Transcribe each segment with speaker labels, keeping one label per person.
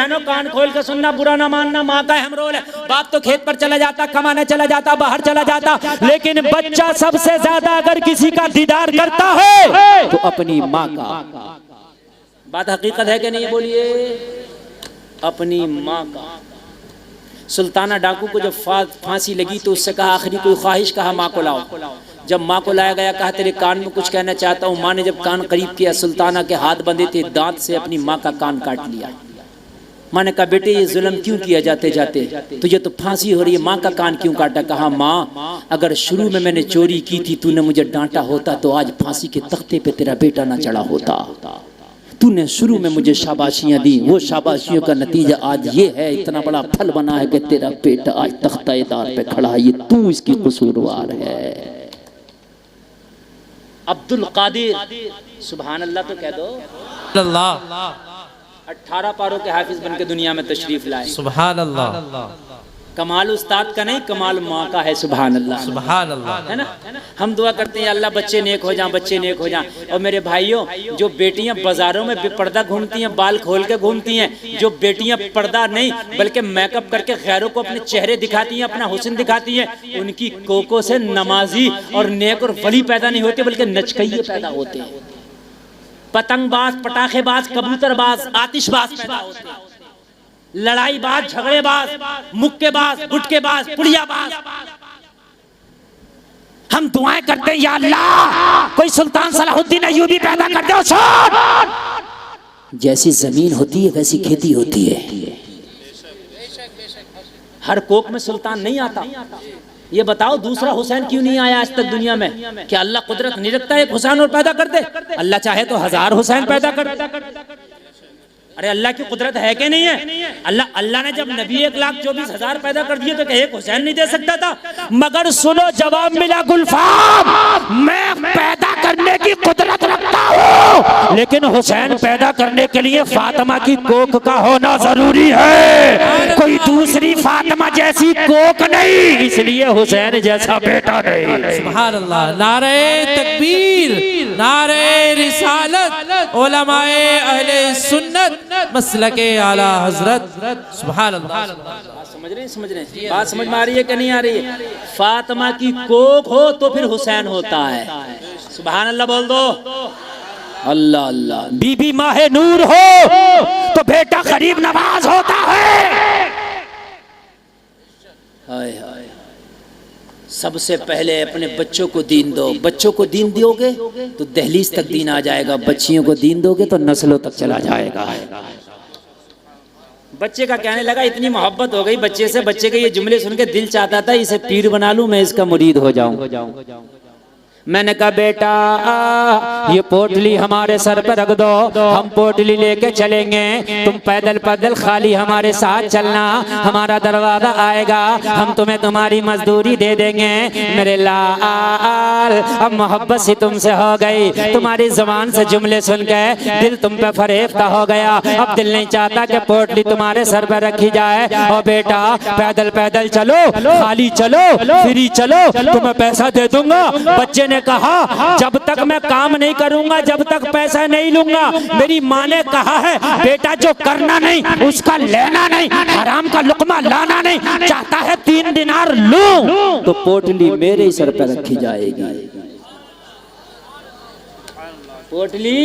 Speaker 1: कान खोल के सुनना, बुरा ना मानना, माँ का अहम रोल है। बाप तो खेत पर चला जाता, कमाने चला जाता, बाहर चला जाता, लेकिन बच्चा सबसे ज्यादा अगर किसी का दीदार करता है तो अपनी माँ का। बात हकीकत है कि नहीं, बोलिए। अपनी माँ का। सुल्ताना डाकू को जब फांसी लगी तो उससे कहा आखिरी कोई ख्वाहिश, कहा माँ को लाओ। जब माँ को लाया गया, कहा तेरे कान में कुछ कहना चाहता हूँ। माँ ने जब कान करीब किया, सुल्ताना के हाथ बंधे थे, दांत से अपनी माँ का कान काट लिया। माँ ने कहा बेटे ये जुल्म क्यों किया जाते जाते, तुझे तो फांसी हो रही है, माँ का कान क्यों काटा? कहा माँ अगर शुरू में मैंने चोरी की थी, तूने मुझे डांटा होता तो आज फांसी के तख्ते पे तेरा बेटा ना चढ़ा होता। तूने शुरू में मुझे शाबाशियां दी, वो शाबाशियों का नतीजा आज ये है, इतना बड़ा फल बना है कि तेरा बेटा आज तख्ते-ए-दार पे खड़ा है, ये तू इसकी कसूरवार है। अब्दुल कादिर, सुभान अल्लाह तो कह दो।
Speaker 2: अल्लाह
Speaker 1: 18 पारों के हाफिज बन के दुनिया में तशरीफ लाए।
Speaker 2: सुभान अल्लाह।
Speaker 1: कमाल उस्ताद का नहीं, कमाल माँ का है। सुभान अल्लाह,
Speaker 2: सुभान अल्लाह,
Speaker 1: है ना। हम दुआ करते हैं अल्लाह बच्चे नेक हो जाएं, बच्चे नेक हो जाएं। और मेरे भाइयों, जो बेटियां बाजारों में बेपर्दा घूमती हैं, बाल खोल के घूमती हैं, जो बेटियां पर्दा नहीं बल्कि मेकअप करके गैरों को अपने चेहरे दिखाती हैं, अपना हुस्न दिखाती हैं, उनकी कोकों से नमाजी और नेक और वली पैदा नहीं होते, बल्कि नचकइये पैदा होते हैं। पतंगबाज, पटाखेबाज, कबूतरबाज, आतिशबाज पैदा होते हैं। लड़ाईबाज, झगड़ेबाज, मुक्केबाज, गुटकेबाज, पुड़ियाबाज। हम दुआएं करते हैं या अल्लाह कोई सुल्तान सलाहुद्दीन अय्यूबी पैदा कर दो। जैसी जमीन होती है वैसी खेती होती है। हर कोक में सुल्तान नहीं आता। ये बताओ दूसरा हुसैन क्यों नहीं आया आज तक दुनिया में? क्या अल्लाह कुदरत नहीं रखता है एक हुसैन और पैदा कर दे? अल्लाह चाहे तो 1000 हुसैन पैदा कर दे। अरे अल्लाह की कुदरत है कि नहीं है? अल्लाह ने जब नबी 1,24,000 पैदा कर दिए तो क्या एक हुसैन नहीं दे सकता था? मगर सुनो जवाब मिला गुलफाम, मैं पैदा करने की कुदरत रखता हूँ, लेकिन हुसैन पैदा करने के लिए फातिमा की कोख का होना जरूरी है। कोई दूसरी फातिमा जैसी कोख नहीं, इसलिए हुसैन जैसा बेटा नहीं।
Speaker 2: सुभान अल्लाह। नारे तकबीर, नारे रिसालत, उलमाए अहले सुन्नत, मसलके आला हजरत। सुभान अल्लाह।
Speaker 1: समझ रहे हैं? बात समझ में आ रही है कि नहीं आ रही है? फातिमा की कोख हो तो फिर हुसैन होता है। सुभान अल्लाह बोल दो। अल्लाह अल्लाह। बीबी माहे नूर हो तो बेटा गरीब नवाज होता है। हाय हाय। सबसे पहले अपने बच्चों को दीन दो। बच्चों को दीन दोगे तो दहलीज तक दीन आ जाएगा, बच्चियों को दीन दोगे तो नस्लों तक चला जाएगा। बच्चे का कहने लगा, इतनी मोहब्बत हो गई बच्चे से, बच्चे के ये जुमले सुन के दिल चाहता था इसे पीर बना लूं, मैं इसका मुरीद हो जाऊं। मैंने कहा बेटा ये पोटली हमारे सर पर रख दो, हम पोटली लेके चलेंगे, तुम पैदल पैदल खाली हमारे साथ चलना, हमारा दरवाजा आएगा, हम तुम्हें तुम्हारी मजदूरी दे देंगे। मेरे लाल अब मोहब्बत सी तुमसे हो गई, तुम्हारी जुबान से जुमले सुन के दिल तुम पे फरेफ्ता हो गया। अब दिल नहीं चाहता कि पोटली तुम्हारे सर पर रखी जाए। और बेटा पैदल पैदल चलो, खाली चलो, फ्री चलो, तुम्हें पैसा दे दूंगा। बच्चे ने कहा जब तक मैं काम नहीं करूंगा, जब तक पैसा नहीं लूंगा। मेरी माँ ने कहा है बेटा जो करना नहीं उसका लेना नहीं, हराम का लुकमा लाना नहीं। चाहता है 3 दिनार लूं तो पोटली मेरे ही सर पर रखी जाएगी। पोटली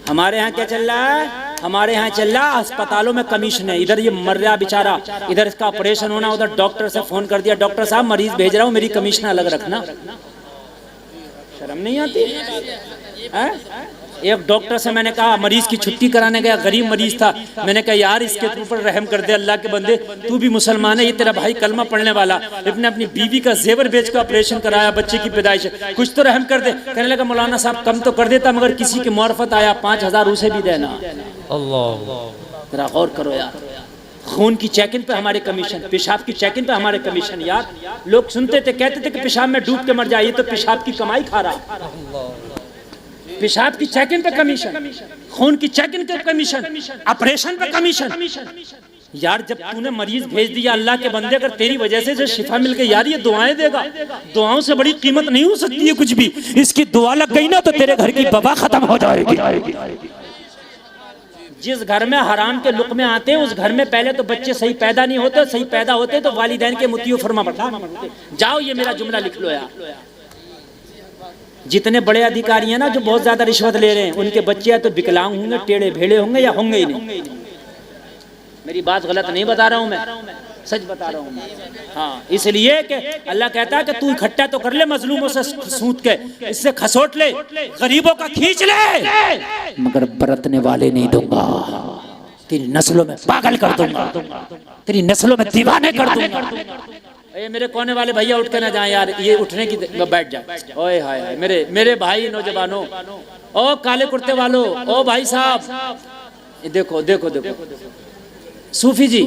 Speaker 1: हमारे यहाँ क्या चल रहा है? हमारे यहाँ चल रहा अस्पतालों में कमीशन है। इधर ये मर रहा बेचारा, इधर इसका ऑपरेशन होना, उधर डॉक्टर से फोन कर दिया, डॉक्टर साहब मरीज भेज रहा हूँ, मेरी कमीशन अलग रखना। शर्म नहीं आती है? एक डॉक्टर से मैंने कहा, मरीज की छुट्टी कराने गया, गरीब मरीज था, मैंने कहा यार इसके ऊपर रहम कर दे, अल्लाह के बंदे तू भी मुसलमान है, ये तेरा भाई कलमा पढ़ने वाला, इसने अपनी बीवी का जेवर बेच कर ऑपरेशन कराया, बच्चे की पैदाइश है, कुछ तो रहम कर दे। कहने लगा मौलाना साहब कम तो कर देता, मगर किसी की मार्फत आया 5,000 उसे भी देना। अल्लाह, जरा गौर करो यार। खून की चेकिंग पे हमारे कमीशन, पेशाब की चेकिंग पे हमारे कमीशन। यार लोग सुनते थे, कहते थे कि पेशाब में डूब के मर जाए, ये तो पेशाब की कमाई खा रहा। पेशाब की चेकिंग पे कमीशन, खून की चेकिंग पे कमीशन, ऑपरेशन पे कमीशन। यार जब तूने मरीज भेज दिया अल्लाह के बंदे, अगर तेरी वजह से जो शिफा मिल गई, यार ये दुआएं देगा। दुआओं से बड़ी कीमत नहीं हो सकती है कुछ भी। इसकी दुआ लग गई ना तो तेरे घर की बवा खत्म हो जाएगी। जिस घर में हराम के लुक़मे आते हैं उस घर में पहले तो बच्चे सही पैदा नहीं होते, सही पैदा होते तो वालिदैन के मुतियो फरमा पड़ता। जाओ ये मेरा जुमला लिख लो यार। जितने बड़े अधिकारी हैं ना जो बहुत ज्यादा रिश्वत ले रहे हैं, उनके बच्चे या तो विकलांग होंगे, टेढ़े भेड़े होंगे या होंगे ही नहीं। मेरी बात गलत नहीं बता रहा हूं मैं, सच बता रहा हूं मैं। हाँ, इसलिए कि अल्लाह कहता है कि तू इकट्ठा तो कर ले मजलूमों से सूत के, इससे खसोट ले, गरीबों का खींच ले, मगर बरतने वाले नहीं दूंगा। तेरी नस्लों में पागल कर दूंगा, तेरी नस्लों में दीवाने कर दूंगा। ये मेरे कोने वाले भैया उठ के ना जाए यार, ये उठने की बैठ जाए। ओए हाय हाय, मेरे भाई नौजवानों, ओ काले कुर्ते वालों, ओ भाई साहब, देखो देखो देखो सूफी जी,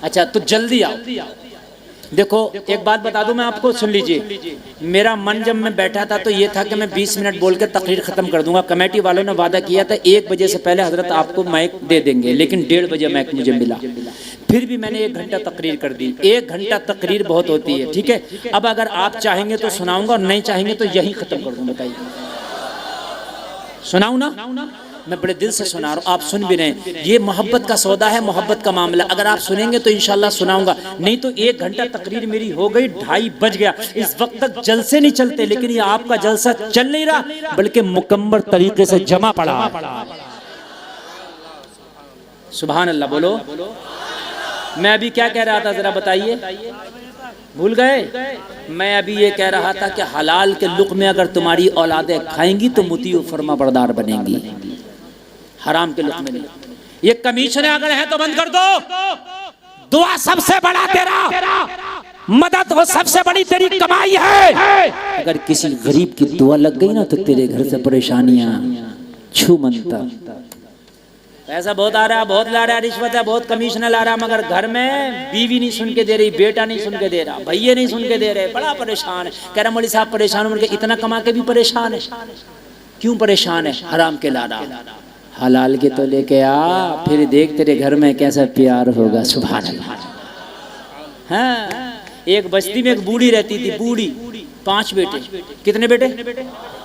Speaker 1: अच्छा तो जल्दी आओ। देखो एक बात बता दूं मैं आपको, सुन लीजिए। मेरा मन जब मैं बैठा था तो ये था कि मैं 20 मिनट बोल के तकरीर खत्म कर दूंगा। कमेटी वालों ने वादा किया था 1 बजे से पहले हजरत आपको माइक दे देंगे, लेकिन 1:30 बजे माइक मुझे मिला। फिर भी मैंने 1 घंटा तकरीर कर दी। 1 घंटा तकरीर बहुत होती है, ठीक है। अब अगर आप चाहेंगे तो सुनाऊंगा और नहीं चाहेंगे तो यही खत्म कर दूं। बताइए, सुनाऊं ना? मैं बड़े दिल से सुना रहा हूँ, आप सुन भी रहे हैं। ये मोहब्बत का सौदा है, मोहब्बत का मामला। अगर आप सुनेंगे तो इंशाल्लाह सुनाऊंगा, नहीं तो 1 घंटा तकरीर मेरी हो गई, 2:30 बज गया। इस वक्त तक जलसे नहीं चलते, लेकिन ये आपका जलसा चल नहीं रहा बल्कि मुकम्मल तरीके से जमा पड़ा। सुभान अल्लाह बोलो। मैं अभी क्या कह रहा था जरा बताइए, भूल गए? मैं अभी ये कह रहा था कि हलाल के लुक़मे अगर तुम्हारी औलादें खाएंगी तो मुतीउ फरमा बरदार बनेंगी, हराम के लुक़मे नहीं। ये कमीशन अगर है तो बंद कर दो। दुआ सबसे बड़ा तेरा मदद, वो सबसे बड़ी तेरी कमाई है। अगर किसी गरीब की दुआ लग गई ना तो तेरे घर से परेशानियां छू मनता। पैसा बहुत आ रहा, बहुत ला रहा, रिश्वत है, बहुत कमीशन ला रहा, मगर घर में बीवी नहीं सुन के दे रही, बेटा नहीं सुन के दे रहा, भैया नहीं सुन के दे रहे, बड़ा परेशान है। कह रहा मौलवी साहब परेशान हो, इतना कमा के भी परेशान है। क्यों परेशान है? हराम के ला रहा, हलाल के तो लेके आ, फिर देख तेरे घर में कैसा प्यार होगा। सुभान अल्लाह। हाँ, एक बस्ती में एक बूढ़ी रहती थी, बूढ़ी, 5 बेटे। कितने बेटे?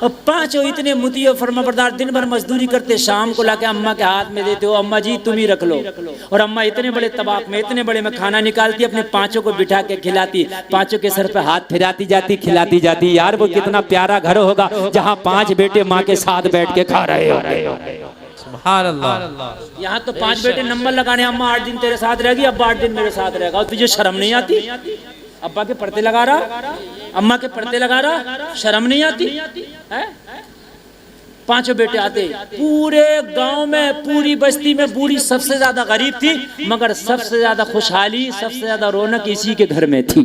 Speaker 1: और 5 इतने मुतियो फरमाबरदार, दिन भर मजदूरी करते, शाम को लाके अम्मा के हाथ में देते हो, अम्मा जी तुम ही रख लो। और अम्मा इतने बड़े तबाक में, इतने बड़े में खाना निकालती, अपने 5 को बिठा के खिलाती, 5 के सर पे हाथ फिराती जाती, खिलाती जाती। यार वो कितना प्यारा घर होगा जहाँ 5 बेटे माँ के साथ बैठ के खा रहे हो।
Speaker 2: सुभान अल्लाह।
Speaker 1: यहाँ तो 5 बेटे नंबर लगाने, अम्मा 8 दिन तेरे साथ रहेगी, अब्बा 8 दिन मेरे साथ रहेगा। और तुझे शर्म नहीं आती? अब्बा के पर्दे लगा रहा, अम्मा के पर्दे लगा रहा, शर्म नहीं आती है? 5 बेटे आते, पूरे गांव में, पूरी बस्ती में बूढ़ी सबसे ज्यादा गरीब थी, मगर सबसे ज्यादा खुशहाली, सबसे ज्यादा रौनक इसी के घर में थी।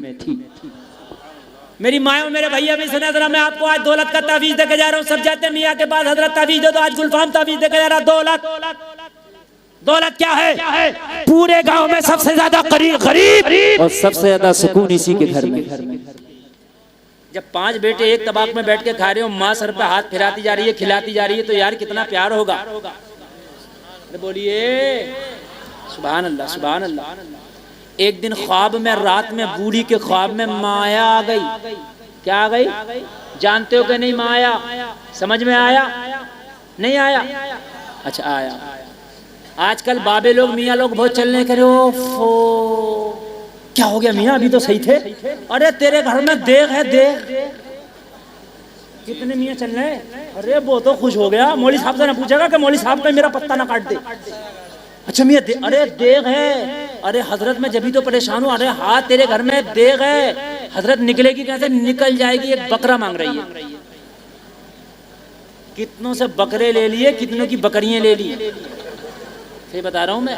Speaker 1: मेरी माँ, मेरे भैया भी सुना जरा, मैं आपको आज दौलत का तावीज देके जा रहा हूँ। सब जाते मियाँ के पास, हजरत तावीज दे दो, आज गुलफाम तावीज देके जा रहा। दौलत क्या है? पूरे गांव में सबसे ज्यादा गरीब और सबसे ज्यादा सुकून इसी के घर में। जब 5 बेटे एक तबाक में बैठ के खा रहे हो, माँ सर पे हाथ फिराती जा रही है, खिलाती जा रही है, तो यार कितना प्यार होगा। बोलिए सुभान अल्लाह, सुभान अल्लाह। एक दिन ख्वाब में, रात में, बूढ़ी के ख्वाब में माया आ गई। क्या आ गई? जानते हो कि नहीं? माया। समझ में आया? नहीं आया? अच्छा आया। आजकल बाबे लोग, मियाँ लोग बहुत चलने करे। क्या हो गया मियाँ, अभी तो सही थे। अरे तेरे घर में देग है, देग। कितने मियाँ चल रहे? अरे वो तो खुश हो गया। मौलवी साहब से ना पूछेगा कि मौलवी साहब का मेरा पत्ता ना काट दे। अच्छा मियाँ, अरे देग है। अरे हजरत मैं जब भी तो परेशान हूँ। अरे हाँ तेरे घर में देग है। हजरत निकलेगी कैसे? निकल जाएगी, एक बकरा मांग रही है। कितनों से बकरे ले लिए, कितनों की बकरियां ले ली। सही बता रहा हूँ मैं।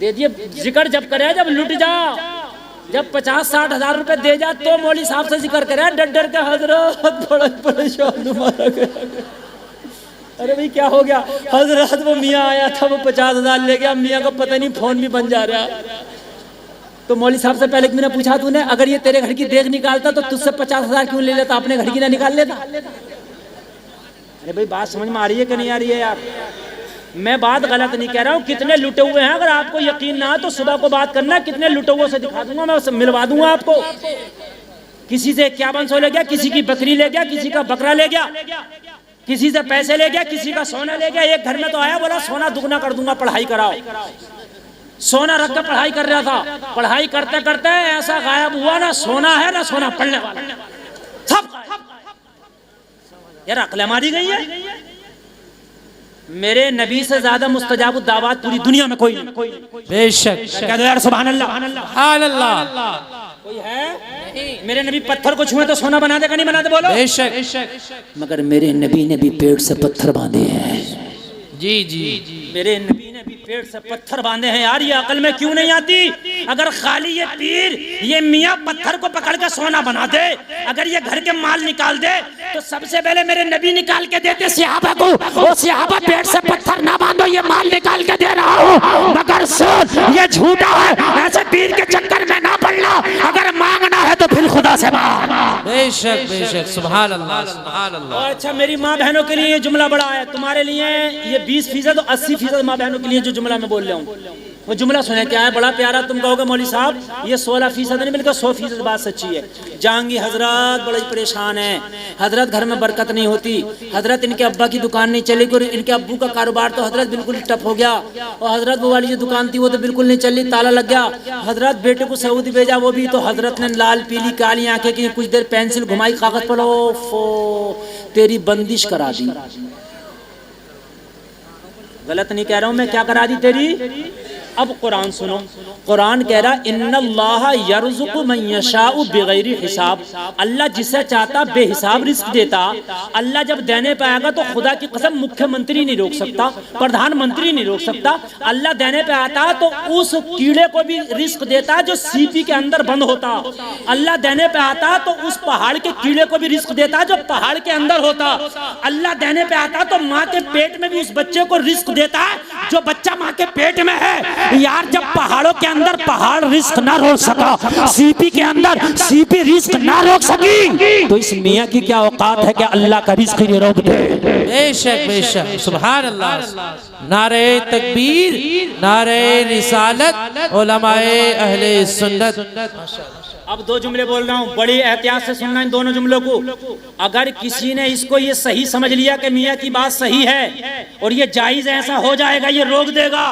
Speaker 1: दे दिए। जिक्र जब करे, जब लुट जा, जब 50-60 हजार रुपए दे जा तो मौलवी साहब से जिक्र करे, डर डर के हजरत बड़ा परेशान मारा गया। अरे भाई क्या हो गया? हजरत वो मियाँ आया था, वो 50 हजार ले गया। मियाँ को पता नहीं फोन भी बन जा रहा। तो मौलवी साहब से पहले मैंने पूछा, तूने अगर ये तेरे घर की देख निकालता तो तुझसे 50 हजार क्यों ले लेता? अपने घर की ना निकाल लेता? अरे भाई बात समझ में आ रही है कि नहीं आ रही है यार? मैं बात गलत नहीं कह रहा हूँ। कितने लुटे हुए हैं, अगर आपको यकीन ना तो सुबह को बात करना, कितने लुटे हुए से दिखा दूंगा, मैं मिलवा दूंगा आपको। किसी से 5100 ले गया, किसी की बकरी ले गया, किसी का बकरा ले गया, किसी से पैसे ले गया, किसी का सोना ले गया। एक घर में तो आया, बोला सोना दुगना कर दूंगा, पढ़ाई कराओ। सोना रख कर पढ़ाई कर रहा था, पढ़ाई करते करते ऐसा गायब हुआ, ना सोना है ना सोना पढ़ने वाला, सब यार अक्ल मारी गई है। मेरे नबी से ज्यादा मुस्तजाब दावत पूरी दुनिया में कोई नहीं।
Speaker 2: बेशक
Speaker 1: कह दो यार सुभान अल्लाह।
Speaker 2: सुभान अल्लाह।
Speaker 1: कोई है नहीं। मेरे नबी पत्थर को छुए तो सोना बना देगा, नहीं बनाते बोलो?
Speaker 2: बेशक।
Speaker 1: मगर मेरे नबी ने भी पेट से पत्थर बांधे हैं।
Speaker 2: जी जी।
Speaker 1: मेरे नबी ने भी पेट से पत्थर बांधे हैं। यार ये अकल में क्यों नहीं आती? अगर खाली ये पीर, ये मियाँ पत्थर को पकड़ के सोना बना दे, अगर ये घर के माल निकाल दे, तो सबसे पहले मेरे नबी निकाल के देते सहाबा को, ओ सहाबा पेट से पत्थर ना बांधो, ये माल निकाल के दे रहा हूँ। मगर सुन, ये झूठा है, ऐसे पीर के चक्कर में ना पड़ना। अगर मांगना है तो फिर खुदा से मांग।
Speaker 2: बेशक बेशक। सुभान अल्लाह सुभान अल्लाह।
Speaker 1: अच्छा मेरी माँ बहनों के लिए ये जुमला बड़ा है, तुम्हारे लिए ये 20% और 80% माँ बहनों के लिए जो जुमला मैं बोल रहा हूँ, वो जुमला सुने क्या है, बड़ा प्यारा। तुम कहोगे मौली साहब ये 16% नहीं बल्कि 100% बात सच्ची है। जहांगी हजरत बड़ी परेशान है, हजरत घर में बरकत नहीं होती, हजरत इनके अब्बा की दुकान नहीं चली, और इनके अब्बू का कारोबार तो हजरत बिल्कुल टफ हो गया, और हजरत वो वाली जो दुकान थी वो तो बिल्कुल नहीं चली, ताला लग गया। हजरत बेटे को सऊदी भेजा, वो भी तो हजरत ने लाल पीली काली आंखें की, कुछ देर पेंसिल घुमाई कागज पर, तेरी बंदिश करा दी। गलत नहीं कह रहा हूं मैं, क्या करा दी तेरी? अब कुरान सुनो, कुरान कह रहा इन्नल्लाह यर्ज़ुक़ु मन यशाउ बिगैरि हिसाब। अल्लाह जिसे चाहता बेहिसाब रिस्क देता। अल्लाह जब देने पे आएगा तो खुदा की कसम मुख्यमंत्री नहीं रोक सकता, प्रधानमंत्री नहीं रोक सकता। अल्लाह देने पे आता तो उस कीड़े को भी रिस्क देता जो सीपी के अंदर बंद होता। अल्लाह देने पे आता तो उस पहाड़ के कीड़े को भी रिस्क देता जो पहाड़ के अंदर होता। अल्लाह देने पे आता तो माँ के पेट में भी उस बच्चे को रिस्क देता है जो बच्चा माँ के पेट में है। यार जब पहाड़ों के अंदर पहाड़ रिस्क ना रोक सका, सीपी के अंदर सीपी रिस्क ना रोक सकी, तो इस मियाँ की क्या औकात है कि अल्लाह का रिस्क ये रोक दे?
Speaker 2: बेशक बेशक। सुभान अल्लाह। नारे तकबीर, नारे रिसालत, उलमाए अहले सुन्नत। अब दो जुमले बोल रहा हूँ, बड़ी एहतियात से सुनना इन दोनों जुमलों को। अगर किसी ने इसको ये सही समझ लिया कि मियाँ की बात सही है और ये जायज ऐसा हो जाएगा, ये रोक देगा,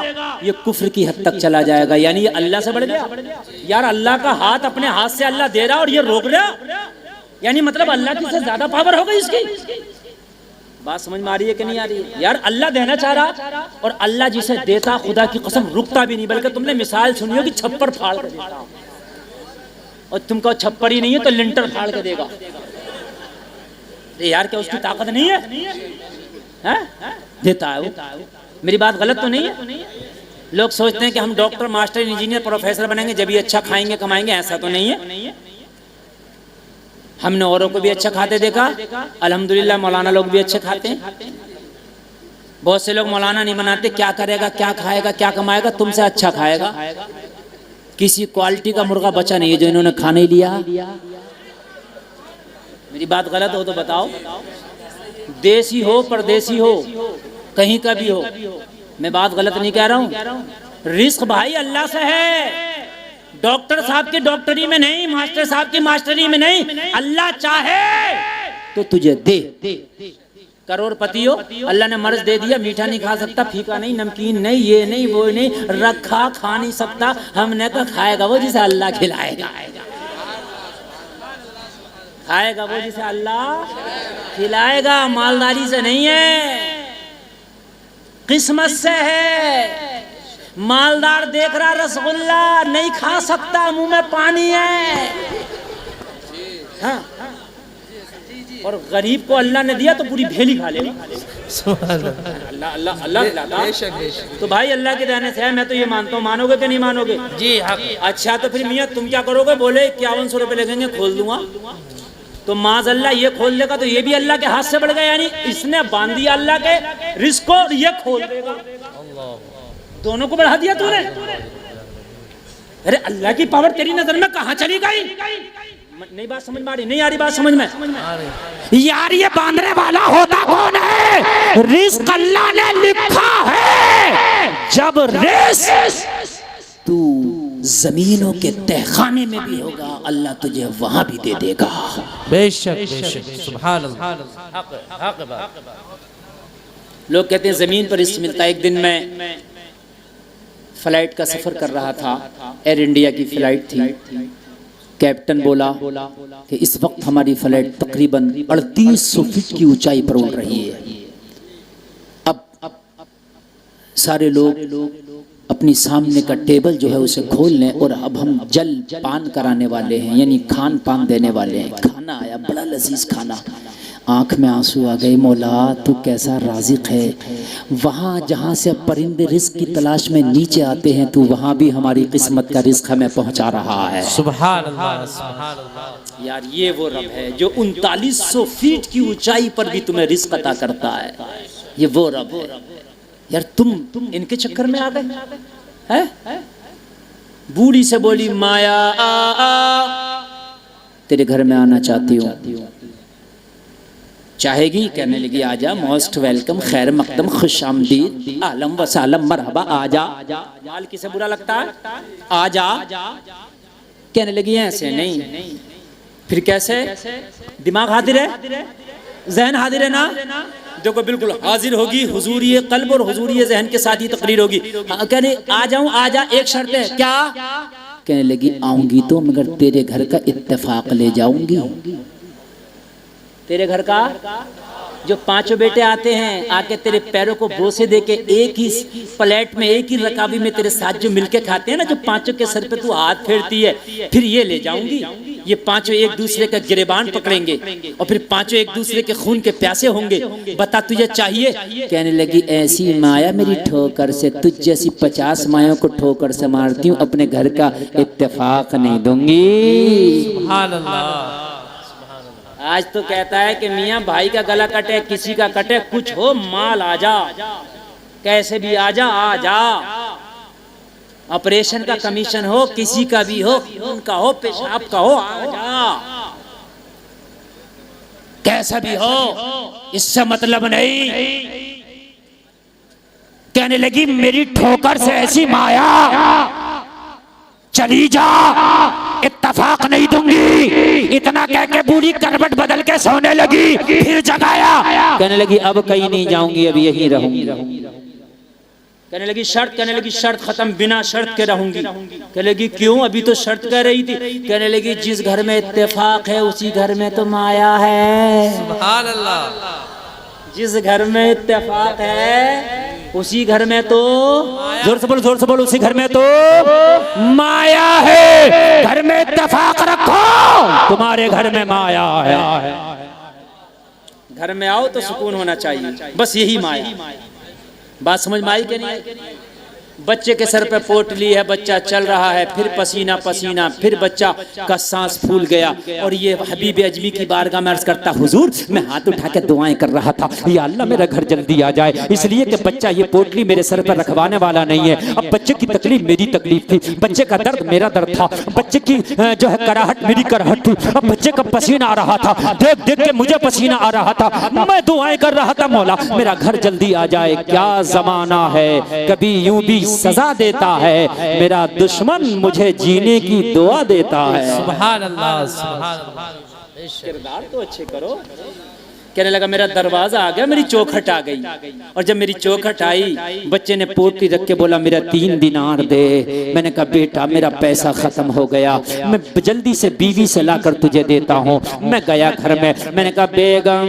Speaker 2: ये कुफ्र की हद तक चला जाएगा। यानी ये अल्लाह से बढ़ गया। यार अल्लाह का हाथ अपने हाथ से अल्लाह दे रहा और ये रोक रहा, यानी मतलब अल्लाह की से ज्यादा पावर हो गई इसकी। बात समझ में आ रही है कि नहीं आ रही है? यार अल्लाह देना चाह रहा और अल्लाह जिसे देता खुदा की कसम रुकता भी नहीं। बल्कि तुमने मिसाल सुनी होगी छप्पर फाड़ कर देता, और तुमको छप्पर ही नहीं है तो लिंटर फाड़ के देगा। यार क्या उसकी ताकत नहीं है? देता है वो। मेरी बात गलत तो नहीं है? लोग सोचते हैं कि हम डॉक्टर, मास्टर, इंजीनियर, प्रोफेसर बनेंगे जब ये अच्छा खाएंगे कमाएंगे, ऐसा तो नहीं है। हमने औरों को भी अच्छा खाते देखा, अल्हम्दुलिल्लाह मौलाना लोग भी अच्छे खाते हैं। बहुत से लोग मौलाना नहीं बनाते, क्या करेगा, क्या खाएगा, क्या कमाएगा, तुमसे अच्छा खाएगा। किसी क्वालिटी का मुर्गा बचा नहीं है जो इन्होंने खाने लिया। मेरी बात गलत हो तो बताओ। देसी हो परदेसी हो कहीं का भी हो, मैं बात गलत नहीं कह रहा हूँ। रिस्क भाई अल्लाह से है। डॉक्टर साहब की डॉक्टरी में नहीं, मास्टर साहब की मास्टरी में नहीं। अल्लाह चाहे तो तुझे दे। करोड़पति हो, अल्लाह ने मर्ज दे दिया, मीठा नहीं खा सकता, फीका नहीं, नमकीन नहीं, ये नहीं वो नहीं, रखा खा नहीं सकता। हमने कहा खाएगा वो जिसे अल्लाह खिलाएगा, खाएगा वो जिसे अल्लाह खिलाएगा। मालदारी से नहीं है, किस्मत से है। मालदार देख रहा रसगुल्ला नहीं खा सकता, मुंह में पानी है। हाँ। और गरीब को अल्लाह ने दिया तो पूरी भेली खा लेगा। अल्लाह अल्लाह अल्लाह। तो भाई अल्लाह के देने से है, मैं तो ये मानता हूँ। मानोगे कि नहीं मानोगे? जी हाँ। अच्छा तो फिर मियाँ तुम क्या करोगे? बोले 5100 रुपये लगेंगे, खोल दूंगा। तो माज अल्लाह ये खोल देगा तो ये भी अल्लाह के हाथ से बढ़ गया। यानी इसने बांध दिया अल्लाह के रिस्क को, ये खोल देगा, दोनों को बढ़ा दिया तूने। अरे अल्लाह की पावर तेरी नजर में कहाँ चली गई? नहीं बात समझ में आ रही? नहीं आ रही बात समझ में? यार ये बांधने वाला होता कौन है? रिस्क अल्लाह ने लिखा है। जब रिस्क
Speaker 1: तू जमीनों के तहखाने में भी होगा, अल्लाह तुझे वहां भी दे देगा।
Speaker 3: बेशक बेशक, सुभान अल्लाह।
Speaker 1: लोग कहते हैं जमीन पर रिस्क मिलता है। एक दिन मैं फ्लाइट का सफर कर रहा था, एयर इंडिया की फ्लाइट थी। कैप्टन बोला कि इस वक्त हमारी फ्लाइट तकरीबन 3800 फीट की ऊंचाई पर उड़ रही है। अब सारे लोग अपनी सामने का टेबल जो है उसे खोल लें और अब हम जल पान कराने वाले हैं, यानी खान पान देने वाले हैं। खाना आया, बड़ा लजीज खाना। आँख में आंसू आ गए, मौला तू कैसा राज़िक है। वहाँ जहाँ से परिंदे रिस्क की तलाश में नीचे आते हैं, तू वहाँ भी हमारी किस्मत का रिस्क हमें पहुँचा रहा है।
Speaker 3: सुभान अल्लाह, सुभान अल्लाह।
Speaker 1: यार ये वो रब है जो 3900 फीट की ऊंचाई पर भी तुम्हें रिस्क अता करता है। ये वो रब है। यार तुम इनके चक्कर में आ गए हैं? बूढ़ी से बोली माया तेरे घर में आना चाहती हूँ। चाहेगी? कहने लगी आजा, मोस्ट वेलकम, खैर मकदम, खुश आमदीद, आलम वसालम, मरहबा, आजा। माल किसे बुरा लगता है? आजा। कहने लगी ऐसे नहीं। फिर कैसे? दिमाग हाजिर है, जहन हाजिर है ना? देखो बिल्कुल हाजिर होगी, हुजूरी कल्ब और हुजूरी जहन के साथ ही तकरीर होगी। कहने आ जाऊं, आजा, एक शर्त है। क्या? कहने लगी आऊंगी तो मगर तेरे घर का इत्तेफाक ले जाऊंगी। तेरे घर का जो पांचों बेटे आते हैं, आके तेरे पैरों को बोसे देके एक ही प्लेट में, एक ही रकाबी में तेरे साथ जो मिलके खाते हैं ना, जो पांचों के सर पे तू हाथ फेरती है, फिर ये ले जाऊंगी। ये पांचों एक दूसरे का गिरेबान पकड़ेंगे और फिर पांचों एक दूसरे के खून के प्यासे होंगे। बता तुझे चाहिए? कहने लगी ऐसी माया मेरी ठोकर से, तुझ जैसी 50 मायों को ठोकर से मारती हूँ, अपने घर का इत्तेफाक नहीं दूंगी।
Speaker 3: सुभान अल्लाह।
Speaker 1: आज तो कहता है कि मियाँ भाई का गला कटे, किसी का कटे, कुछ हो माल आजा, कैसे भी आजा, आजा। ऑपरेशन का कमीशन हो, किसी का भी हो, खून का हो, पेशाब का हो, आजा। कैसा भी हो, इससे मतलब नहीं। कहने लगी मेरी ठोकर से ऐसी माया, चली जा, इत्तफाक नहीं दूंगी। इतना कह के बूढ़ी करवट बदल के सोने लगी, फिर जगाया। कहने लगी अब कहीं नहीं जाऊंगी, अब यहीं रहूंगी। कहने लगी शर्त? कहने लगी शर्त खत्म, बिना शर्त के रहूंगी। कहने लगी क्यों? अभी तो शर्त कह रही थी। कहने लगी जिस घर में इत्तेफाक है उसी घर में तो माया है।
Speaker 3: सुभान अल्लाह।
Speaker 1: जिस घर में इत्तेफाक है उसी घर में तो, जोर से बोलो, जोर से बोलो, उसी घर में तो माया है। घर में इत्तेफाक रखो, तुम्हारे घर में माया है। घर में आओ तो सुकून होना चाहिए, बस यही माया। बात समझ में आई कि नहीं? बच्चे के सर पे पोटली है, बच्चा चल रहा है, फिर पसीना पसीना, फिर बच्चा का सांस फूल गया और ये हबीब अजमी की बारगाह में अर्ज करता हुजूर मैं हाथ उठा के दुआएं कर रहा था, या अल्लाह मेरा घर जल्दी आ जाए, इसलिए कि बच्चा ये पोटली मेरे सर पर रखवाने वाला नहीं है। अब बच्चे की तकलीफ मेरी तकलीफ थी, बच्चे का दर्द मेरा दर्द था, बच्चे की जो है कराहट मेरी कराहट थी। अब बच्चे का पसीना आ रहा था, देख देख के मुझे पसीना आ रहा था, मैं दुआएं कर रहा था मौला मेरा घर जल्दी आ जाए। क्या जमाना है, कभी यूं भी सजा देता है, मेरा दुश्मन मुझे जीने की दुआ देता है।
Speaker 3: सुभान अल्लाह, सुभान अल्लाह।
Speaker 1: किरदार तो अच्छे करो। कहने लगा मेरा दरवाजा आ गया, मेरी चौखट आ गई, और जब मेरी चौखट आई बच्चे ने पोटली रख के बोला मेरा 3 दिनार दे। मैंने कहा बेटा मेरा पैसा खत्म हो गया, मैं जल्दी से बीवी से लाकर तुझे देता हूँ। मैं गया घर में, मैंने कहा बेगम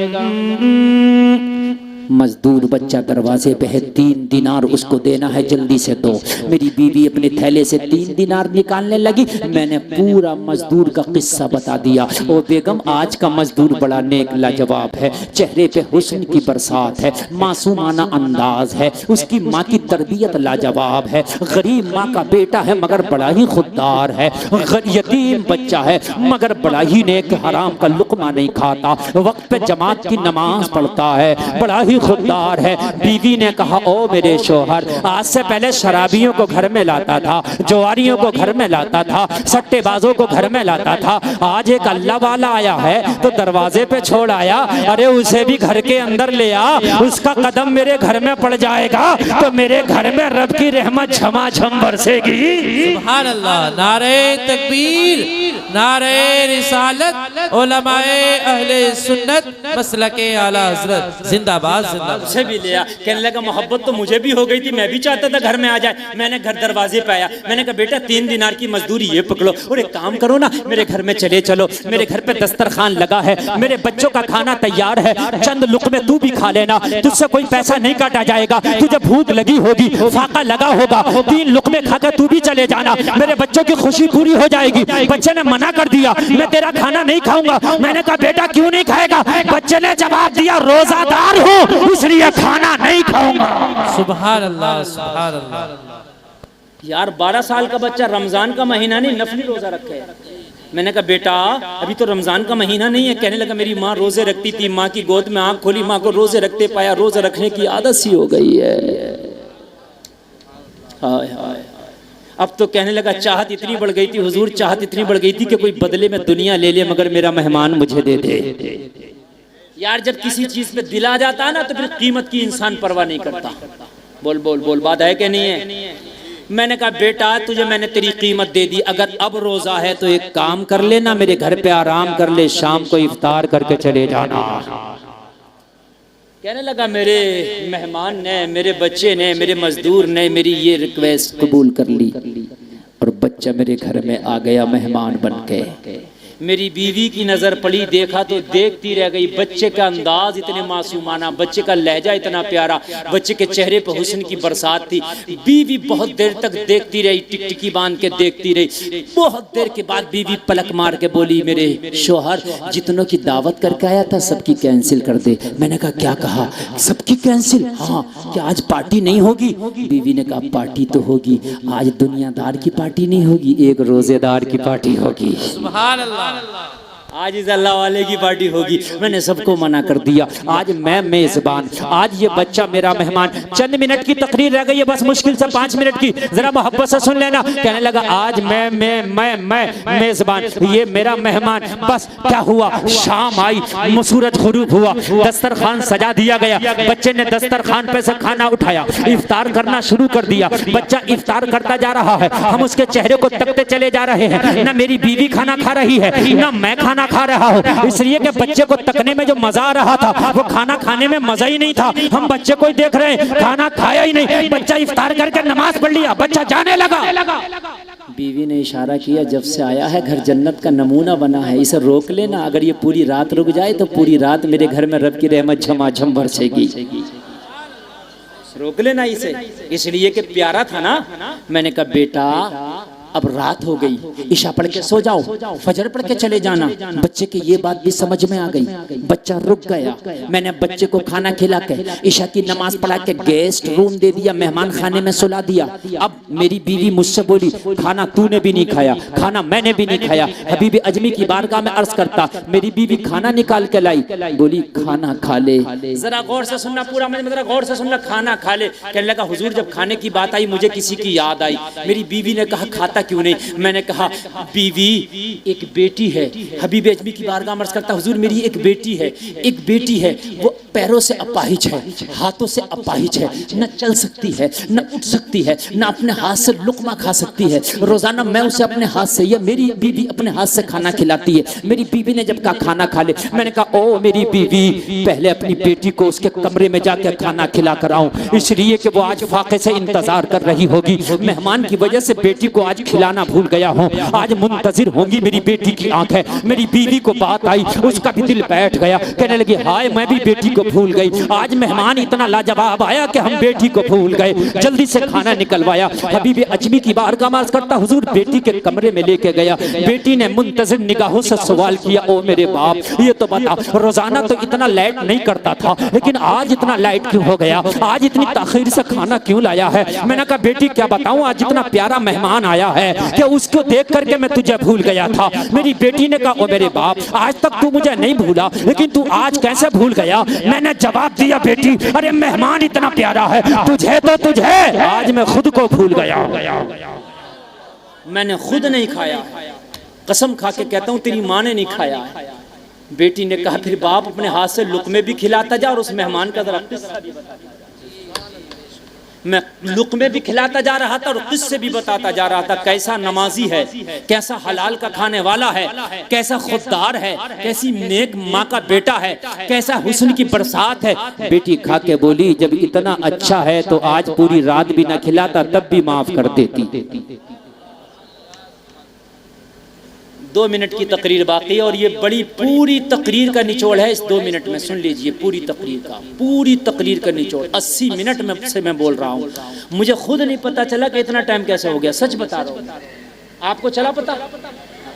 Speaker 1: मजदूर बच्चा दरवाजे पे है, 3 दिनार उसको देना है, जल्दी से दो। मेरी बीवी अपने थैले से 3 दिनार निकालने लगी। मैंने पूरा मजदूर का किस्सा बता दिया। ओ बेगम आज का मजदूर बड़ा नेक लाजवाब है, चेहरे पे हुस्न की बरसात है, मासूमाना अंदाज है, उसकी माँ की तरबियत लाजवाब है, गरीब माँ का बेटा है मगर बड़ा ही खुददार है, यतीम बच्चा है मगर बड़ा ही नेक, हराम का लुकमा नहीं खाता, वक्त पे जमात की नमाज पढ़ता है, बड़ा ही खुददार है। बीवी ने कहा ओ मेरे शोहर आज से पहले शराबियों को घर में लाता था, जुआरियों को घर में लाता था, सट्टेबाजों को घर में लाता था, आज एक अल्लाह वाला आया है तो दरवाजे पे छोड़ आया, अरे उसे भी घर के अंदर ले आ, उसका कदम मेरे घर में पड़ जाएगा तो मेरे
Speaker 2: मेरे घर में रब की रहमत झमाझम बरसेगी।
Speaker 3: सुभान अल्लाह। नारे तकबीर, नारे रिसालत, उलमाए अहले सुन्नत मसलके आला हजरत जिंदाबाद जिंदाबाद।
Speaker 1: उसे भी लिया, कहने लगा मोहब्बत तो मुझे भी हो गई थी, मैं भी चाहता था घर में आ जाए। मैंने घर दरवाजे पे आया, मैंने कहा बेटा 3 दिनार की मजदूरी ये पकड़ो और एक काम करो ना, मेरे घर में चले चलो, मेरे घर पे दस्तरखान लगा है, मेरे बच्चों का खाना तैयार है, चंद लुक़मे तू भी खा लेना, तुझसे कोई पैसा नहीं काटा जाएगा, तुझे भूख लगी होगी, फाका लगा होगा, 3 लुक़मे खाकर तू भी चले जाना, मेरे बच्चों की खुशी पूरी हो जाएगी। बच्चे ने मना कर दिया, मैं तेरा खाना नहीं खाऊंगा। मैंने कहा बेटा क्यों नहीं खाएगा? बच्चे ने जवाब दिया रोजादार हूँ इसलिए खाना नहीं खाऊंगा।
Speaker 3: सुभान अल्लाह, सुभान अल्लाह।
Speaker 1: यार 12 साल का बच्चा रमजान का महीना नहीं नफली रोजा रखे है। मैंने कहा बेटा अभी तो रमजान का महीना नहीं है। कहने लगा मेरी माँ रोजे रखती थी, माँ की गोद में आंख खोली, माँ को रोजे रखते पाया, रोजे रखने की आदत सी हो गई है। हाय हाय। अब तो कहने लगा चाहत इतनी बढ़ गई थी हुजूर, चाहत इतनी बढ़ गई थी कि कोई बदले में दुनिया ले ले मगर मेरा मेहमान मुझे दे दे। यार जब किसी चीज पे दिल आ जाता है ना तो फिर कीमत की इंसान परवाह नहीं करता। बोल बोल बोल, बात है कि नहीं है? मैंने कहा बेटा तुझे मैंने तेरी कीमत दे दी, अगर अब रोजा है तो एक काम कर लेना, मेरे घर पे आराम कर ले, शाम को इफ्तार करके चले जाना। कहने लगा मेरे मेहमान ने, मेरे बच्चे ने, मेरे मजदूर ने मेरी ये रिक्वेस्ट कबूल कर ली और बच्चा मेरे घर में आ गया मेहमान बन के। मेरी बीवी की नज़र पड़ी, देखा तो देखती रह गई। बच्चे का अंदाज इतने मासूमाना, बच्चे का लहजा इतना प्यारा, बच्चे के चेहरे पर हुस्न की बरसात थी। बीवी बहुत देर तक देखती रही, टिकटिकी बांध के देखती रही। बहुत देर के बाद बीवी पलक मार के बोली मेरे शोहर जितनों की दावत करके आया था सबकी कैंसिल कर दे। मैंने कहा क्या कहा? सबकी कैंसिल? हाँ। क्या आज पार्टी नहीं होगी? बीवी ने कहा पार्टी तो होगी, आज दुनियादार की पार्टी नहीं होगी, एक रोजेदार की पार्टी होगी।
Speaker 3: सुभान अल्लाह।
Speaker 1: आज इस अल्लाह वाले की पार्टी होगी। मैंने सबको मना कर दिया, आज मैं मेजबान, आज ये बच्चा मेरा मेहमान। चंद मिनट की तकरीर रह गई है, बस मुश्किल से 5 मिनट की, जरा मोहब्बत से सुन लेना। कहने लगा आज मैं मेजबान, ये मेरा मेहमान। बस क्या हुआ, शाम आई, सूरज गुरूब हुआ, दस्तरखान सजा दिया गया। बच्चे ने दस्तरखान पे से खाना उठाया, इफ्तार करना शुरू कर दिया। बच्चा इफ्तार करता जा रहा है, हम उसके चेहरे को तकते चले जा रहे हैं। न मेरी बीवी खाना खा रही है, न मैं खाना खा रहा हूँ, इसलिए कि बच्चे को तकने में जो मजा आ रहा था वो खाना खाने में मजा ही नहीं था। हम बच्चे को ही देख रहे हैं, खाना खाया ही नहीं। बच्चा इफ्तार करके नमाज पढ़ लिया, बच्चा जाने लगा। बीवी ने इशारा किया जब से आया है घर जन्नत का नमूना बना है, इसे रोक लेना, अगर ये पूरी रात रुक जाए तो पूरी रात मेरे घर में रब की रहमत झमाझम बरसेगी। रोक लेना इसे, इसलिए कि प्यारा था ना। मैंने कहा बेटा अब रात हो गई, ईशा पढ़ के सो जाओ, फजर पढ़ के चले जाना। बच्चे की ये बात भी समझ में आ गई, बच्चा रुक गया। मैंने बच्चे को खाना खिला के ईशा की नमाज पढ़ा के गेस्ट रूम दे दिया, मेहमान खाने में सुला दिया। अब मेरी बीवी मुझसे बोली खाना तूने भी नहीं खाया, खाना मैंने भी नहीं खाया। हबीब अजमी की बारगाह में अर्ज करता, मेरी बीवी खाना निकाल के लाई, बोली खाना खा ले। जरा गौर से सुनना, पूरा जरा गौर से सुनना, खाना खा ले। कहने लगा हुजूर जब खाने की बात आई मुझे किसी की याद आई। मेरी बीवी ने कहा खाता क्यों नहीं? मैंने कहा बीवी एक बेटी है। हबीब अजमी की बारगाह में अर्ज करता हुजूर मेरी एक बेटी है, एक बेटी है, वो पैरों से अपाहिज है, हाथों से अपाहिज है, न चल सकती है, न उठ सकती है, न अपने हाथ से लुकमा खा सकती है। रोजाना मैं उसे अपने हाथ से या मेरी बीवी अपने हाथ से खाना खिलाती है। मेरी बीवी ने जब कहा खाना खा ले, मैंने कहा ओ मेरी बीवी पहले अपनी बेटी को उसके कमरे में जाकर खाना खिला कर आऊं, इसलिए कि वो आज फाके से इंतजार कर रही होगी। मेहमान की वजह से बेटी को आज खिलाना भूल गया हूँ, आज मुंतजिर होंगी मेरी बेटी की आंखें। मेरी बीवी को बात आई, उसका भी दिल बैठ गया, कहने लगी हाय मैं भी बेटी को भूल गई। आज मेहमान इतना लाजवाब आया कि हम बेटी को भूल गए। जल्दी से खाना निकलवाया, हबीब अजमी की बारगाह में अर्ज करता हुजूर बेटी के कमरे में लेके गया। बेटी ने मुंतजिर निगाहों से सवाल किया, ओ मेरे बाप ये तो बता, रोजाना तो इतना लेट नहीं करता था, लेकिन आज इतना लेट क्यों हो गया? आज इतनी ताखीर से खाना क्यों लाया है? मैंने कहा बेटी क्या बताऊं, आज इतना प्यारा मेहमान आया है कि उसको देख करके मैं तुझे भूल गया था। मेरी बेटी ने कहा ओ मेरे बाप आज तक तू मुझे नहीं भूला, लेकिन तू आज कैसे भूल गया? मैंने जवाब दिया बेटी अरे मेहमान इतना प्यारा है, तुझे तो तुझे, आज मैं खुद को भूल गया। मैंने खुद नहीं खाया, कसम खा के कहता हूँ तेरी माँ ने नहीं खाया है। बेटी ने कहा फिर बाप अपने हाथ से लुकमे भी खिलाता जा और उस मेहमान का जरा किस्सा भी बता। मैं लुक़मे भी खिलाता जा रहा था और किस्से भी बताता जा रहा था, कैसा नमाजी है, कैसा हलाल का खाने वाला है, कैसा खुददार है, कैसी नेक माँ का बेटा है, कैसा हुस्न की बरसात है। बेटी खा के बोली, जब इतना अच्छा है तो आज पूरी रात भी ना खिलाता तब भी माफ कर देती। 2 मिनट की तकरीर बाकी है और ये बड़ी पूरी तकरीर का निचोड़ है। इस 2 मिनट में सुन लीजिए पूरी तकरीर का निचोड़। 80 मिनट में से मैं बोल रहा हूँ, मुझे खुद नहीं पता चला कि इतना टाइम कैसे हो गया। सच बता रहा हूँ, आपको चला पता?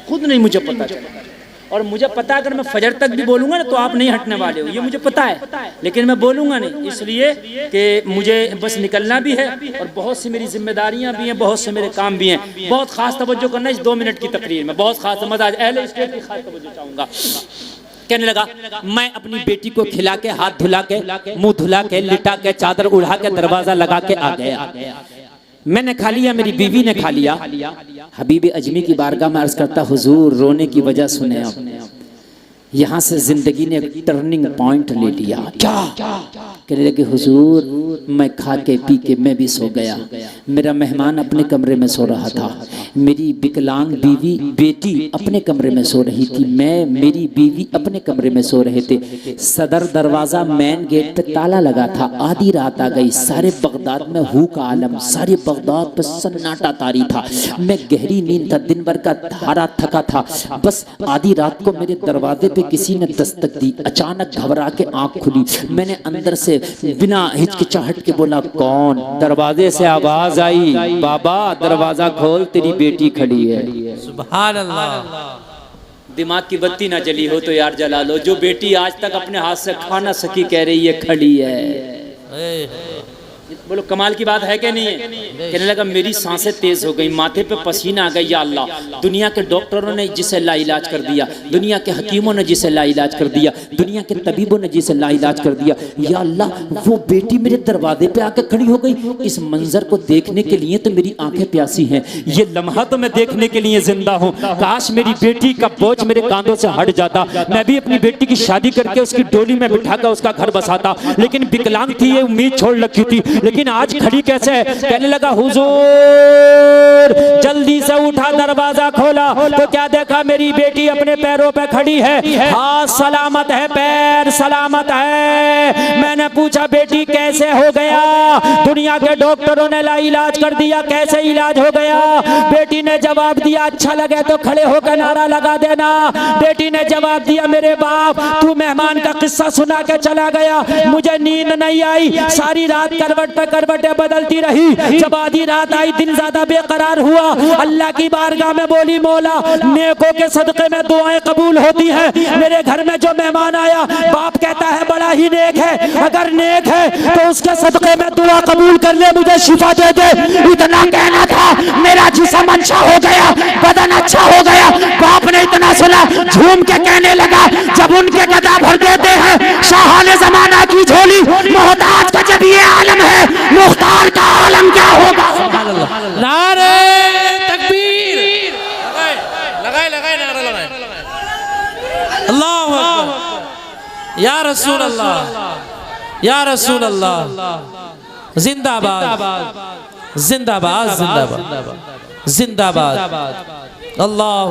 Speaker 1: खुद नहीं मुझे पता चला। और मुझे पता है अगर मैं फजर तक भी बोलूंगा ना तो आप नहीं हटने वाले हो, ये मुझे पता है, लेकिन मैं बोलूंगा नहीं इसलिए कि मुझे बस निकलना भी है और बहुत सी मेरी जिम्मेदारियां भी हैं, बहुत से मेरे काम भी हैं। बहुत खास तवज्जो करना इस 2 मिनट की तकरीर में, बहुत खास मजा अहले स्टेज की खास तवज्जो चाहूंगा। कहने लगा, मैं अपनी बेटी को खिला के, हाथ धुला के, मुंह धुला के, लिटा के, चादर उड़ा के, दरवाजा लगा के आ गया। मैंने खा लिया, मेरी बीवी ने खा लिया। हबीब अजमी की बारगाह में अर्ज करता, हुजूर रोने की वजह सुने आप, यहाँ से जिंदगी ने एक टर्निंग पॉइंट ले लिया। क्या? कहने लगे, हुजूर मैं खा के पी के मैं भी सो गया, मेरा मेहमान अपने कमरे में सो रहा था, मेरी विकलांग बीवी बेटी अपने कमरे में सो रही थी, मैं मेरी बीवी अपने कमरे में सो रहे थे। सदर दरवाज़ा मेन गेट पे ताला लगा था। आधी रात आ गई, सारे बगदाद में हू का आलम, सारे बगदाद पे सन्नाटा तारी था। मैं गहरी नींद था, दिन भर का धारा थका था। बस आधी रात को मेरे दरवाजे पे किसी ने दस्तक दी। अचानक घबरा के आंख खुली, मैंने अंदर से बिना हिचकिचाहट के बोला, कौन? दरवाजे से आवाज आई, बाबा दरवाजा खोल, तेरी बेटी खड़ी है।
Speaker 3: सुभान अल्लाह।
Speaker 1: दिमाग की बत्ती ना जली हो तो यार जला लो। जो बेटी आज तक अपने हाथ से खा ना सकी कह रही है खड़ी है। बोलो कमाल की बात है कि नहीं है? कहने लगा, मेरी सांसें तेज हो गई, माथे पे पसीना आ गया। या अल्लाह, दुनिया के डॉक्टरों ने जिसे लाइलाज कर दिया, दुनिया के हकीमों ने जिसे लाइलाज कर दिया, दुनिया के तबीबों ने जिसे लाइलाज कर दिया, या अल्लाह वो बेटी मेरे दरवाजे पे आकर खड़ी हो गई। इस मंजर को देखने के लिए तो मेरी आंखें प्यासी हैं, ये लम्हा तो मैं देखने के लिए जिंदा हूँ। काश मेरी बेटी का बोझ मेरे कांधों से हट जाता, मैं भी अपनी बेटी की शादी करके उसकी डोली में बिठाकर उसका घर बसाता। लेकिन विकलांग थी, ये उम्मीद छोड़ रखी थी, लेकिन आज खड़ी कैसे है? कहने लगा, हुजूर जल्दी से उठा, दरवाजा खोला तो क्या देखा, मेरी बेटी अपने पैरों पे खड़ी है, हाथ सलामत है, पैर सलामत है। मैंने पूछा, बेटी कैसे हो गया? दुनिया के डॉक्टरों ने इलाज कर दिया, कैसे इलाज हो गया? बेटी ने जवाब दिया, अच्छा लगे तो खड़े होकर नारा लगा देना। बेटी ने जवाब दिया, मेरे बाप तू मेहमान का किस्सा सुना के चला गया, मुझे नींद नहीं आई, सारी रात करवट पे करवटें बदलती रही। जब आधी रात आई, दिल ज्यादा बेकरार हुआ, अल्लाह की बारगाह में बोली, मौला नेकों के सदक़े में दुआएं कबूल होती है। मेरे घर में जो मेहमान आया, बाप कहता है बड़ा ही नेक है, अगर नेक है तो उसके सदक़े में दुआ कबूल कर ले, मुझे शिफा दे दे। इतना कहना था, मेरा जिस्म अच्छा हो गया, बदन अच्छा हो गया। बाप ने इतना सुना, झूम के कहने लगा, जब उनके गदा भर देते हैं शाहाने ज़माना की झोली, मोहताज का जब ये आलम है, मुख्तार का आलम क्या होगा?
Speaker 3: नारे तकबीर, लगाए नारा लगाए। अल्लाहु अकबर, या रसूल अल्लाह, या रसूल अल्लाह। जिंदाबाद जिंदाबाद जिंदाबाद जिंदाबाद। अल्लाह,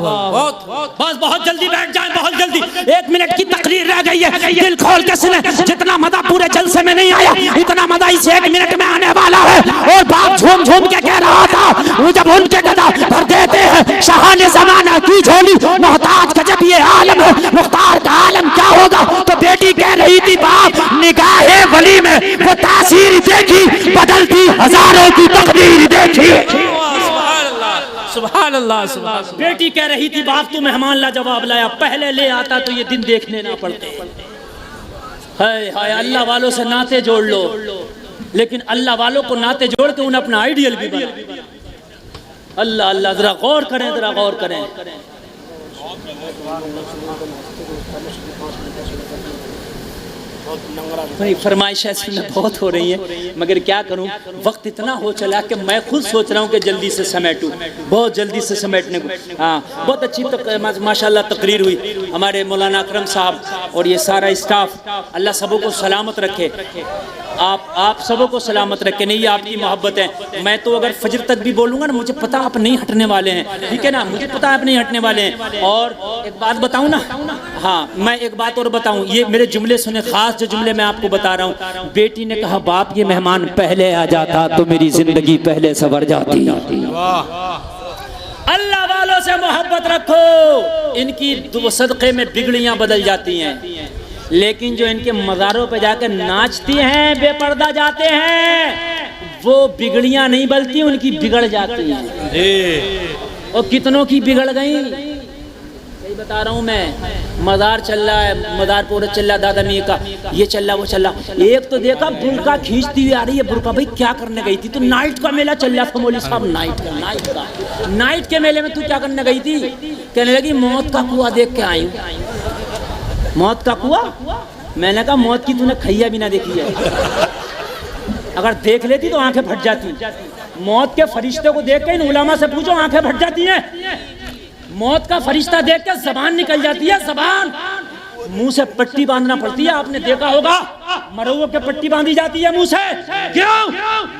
Speaker 1: बहुत जल्दी बैठ जाए, बहुत जल्दी, 1 मिनट की तकरीर रह गई है। दिल खोल के सुने, जितना मजा पूरे जलसे में नहीं आया, इतना मजा इस 1 मिनट में आने वाला है। और बाप झूम झूम के कह रहा था, वो जब उनके गदा भर देते हैं शाहाने ज़माना की झोली, मोहताज का जब ये आलम है, मुख्तार का आलम क्या होगा? तो बेटी कह रही थी, बाप निगाहे वली में वो तासीर देखी, बदलती हजारों की तकदीर देखी।
Speaker 3: सुभान अल्लाह, सुभान अल्लाह।
Speaker 1: बेटी कह रही थी, बाप तू मेहमान ला जवाब लाया, पहले ले आता तो ये दिन देखने ना पड़ते। हाय हाय, अल्लाह वालों से नाते जोड़ लो, लेकिन अल्लाह वालों को नाते जोड़ के उन्हें अपना आइडियल भी बना। अल्लाह अल्लाह, जरा गौर करें, जरा गौर करें। भाई फरमाइशें सुनना बहुत हो रही हैं, मगर क्या करूं, वक्त इतना हो चला कि मैं खुद सोच रहा हूं कि जल्दी से समेटूं, बहुत जल्दी से समेटने को। हाँ, बहुत अच्छी माशाल्लाह तकरीर हुई। हमारे मौलाना अकरम साहब और ये सारा स्टाफ, अल्लाह सबों को सलामत रखे। आप सबों को सलामत रखे। नहीं, आपकी मोहब्बत है। मैं तो अगर फजर तक भी बोलूँगा ना, मुझे पता आप नहीं हटने वाले हैं, ठीक है ना, मुझे पता आप नहीं हटने वाले हैं। और एक बात बताऊँ ना, हाँ मैं एक बात और बताऊँ, ये मेरे जुमले सुने, खास जो जुमले मैं आपको बता रहा हूँ। बेटी ने कहा बाप ये मेहमान पहले आ जाता तो मेरी जिंदगी पहले संवर जाती। अल्लाह वालों से मोहब्बत रखो, इनकी सदक़े में बिगड़ियाँ बदल जाती हैं। लेकिन जो इनके मज़ारों पे जाकर नाचती हैं, बेपर्दा जाते हैं, वो बिगड़ियां नहीं बल्कि उनकी बिगड़ जाती हैं। और कितनों की बिगड़ गई, सही बता रहा हूँ मैं। मज़ार चल रहा है, मज़ार पूरा चल रहा, दादा मियाँ का ये चल रहा वो चल रहा। एक तो देखा बुर्का खींचती हुई आ रही है, बुर्का भाई क्या करने गई थी? तो नाइट का मेला चल रहा था मौलवी साहब, नाइट के मेले में तू क्या करने गई थी? कहने लगी मौत का कुआं देख के आई हूँ। मौत का कुआं? मैंने कहा मौत की तूने खैया भी ना देखी है, अगर देख लेती तो आंखें फट जाती। मौत के फरिश्ते को देख के इन उलमा से पूछो, आंखें फट जाती हैं। मौत का फरिश्ता देख के जबान निकल जाती है, जबान, मुंह से पट्टी बांधना पड़ती है। आपने देखा होगा मरौओं के पट्टी बांधी जाती है मुंह से, क्यों?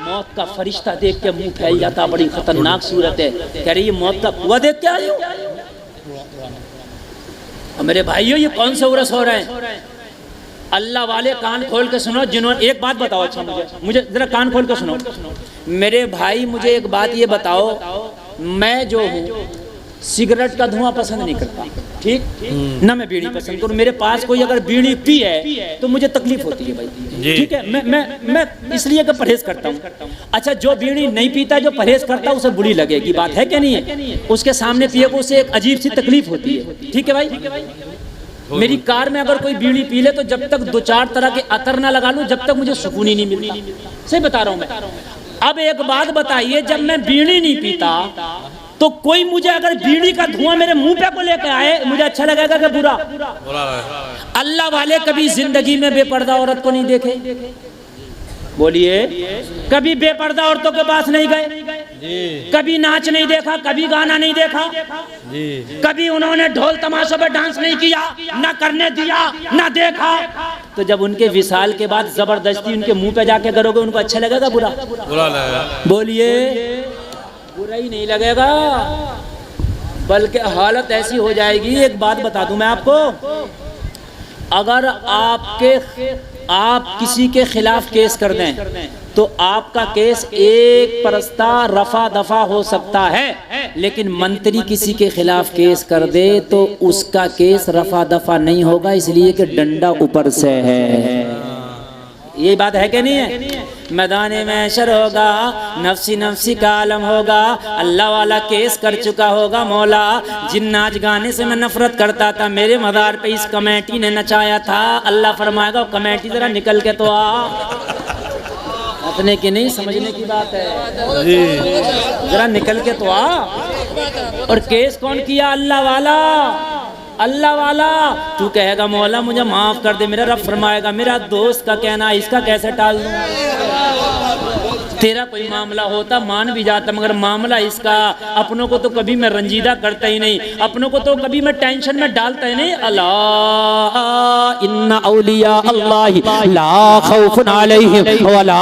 Speaker 1: मौत का फरिश्ता देख के मुंह फैल जाता, बड़ी खतरनाक सूरत है। कह रही है मौत का कुआं देख के आई हो। मेरे भाइयों ये कौन से उरस हो रहे हैं? अल्लाह वाले कान खोल के सुनो, जिन्होंने, एक बात बताओ, अच्छा मुझे जरा कान खोल के सुनो मेरे भाई, मुझे एक बात ये बताओ, मैं जो हूँ सिगरेट का धुआं पसंद नहीं करता, ठीक ना, मैं बीड़ी पसंद करूँ। मेरे पास कोई अगर बीड़ी पी है तो मुझे तकलीफ होती है भाई, ठीक है, मैं इसलिए कि परहेज करता हूँ। अच्छा, जो बीड़ी नहीं पीता, जो परहेज करता है, उसे बुरी लगेगी, बात है क्या नहीं है? उसके सामने पिए को उसे एक अजीब सी तकलीफ होती है, ठीक है भाई। मेरी कार में अगर कोई बीड़ी पी ले तो जब तक 2-4 तरह के अतर ना लगा लूं, जब तक मुझे सुकून ही नहीं मिलता। सही बता रहा हूं मैं। अब एक बात बताइए, जब मैं बीड़ी नहीं पीता तो कोई मुझे अगर बीड़ी का धुआं मेरे मुंह पे को लेकर आए, मुझे अच्छा लगेगा कि बुरा? अल्लाह वाले कभी जिंदगी में बेपर्दा औरत को नहीं देखे? बोलिए, कभी बेपर्दा औरतों के पास नहीं गए? कभी नाच नहीं देखा, कभी गाना नहीं देखा, कभी उन्होंने ढोल तमाशों पे डांस नहीं किया, ना करने दिया, ना देखा। तो जब उनके विसाल के बाद जबरदस्ती उनके मुंह पे जाके करोगे, उनको अच्छा लगेगा बुरा? बुरा लगेगा। बोलिए, बुरा ही नहीं लगेगा, बल्कि हालत ऐसी हो जाएगी। एक बात बता दूं मैं आपको, अगर आप किसी के खिलाफ केस कर दें तो आपका केस एक परस्ता रफा दफा हो सकता है, लेकिन मंत्री किसी के खिलाफ केस कर दे तो उसका केस रफा दफा नहीं होगा, इसलिए कि डंडा ऊपर से है। ये बात है कि नहीं है? मैदाने में शर होगा, नफ्सी नफ्सी का आलम होगा, अल्लाह वाला केस कर चुका होगा। मौला, जिन नाच गाने से मैं नफरत करता था, मेरे मज़ार पे इस कमेटी ने नचाया था, अल्लाह फरमाएगा कमेटी जरा निकल के तो आ। अपने की नहीं, समझने की बात है, जरा निकल के तो आ। और केस कौन किया? अल्लाह वाला, अल्लाह वाला। तू कहेगा मौला मुझे माफ कर दे, मेरा रब फरमाएगा मेरा दोस्त का कहना, इसका कैसे टाल दूं? तेरा कोई मामला होता मान भी जाता, मगर मामला इसका, अपनों को तो कभी मैं रंजीदा करता ही नहीं, अपनों को तो कभी मैं टेंशन में डालता ही नहीं। अल्लाह इन्ना औलिया अल्लाह ला खौफुन अलैहिम वला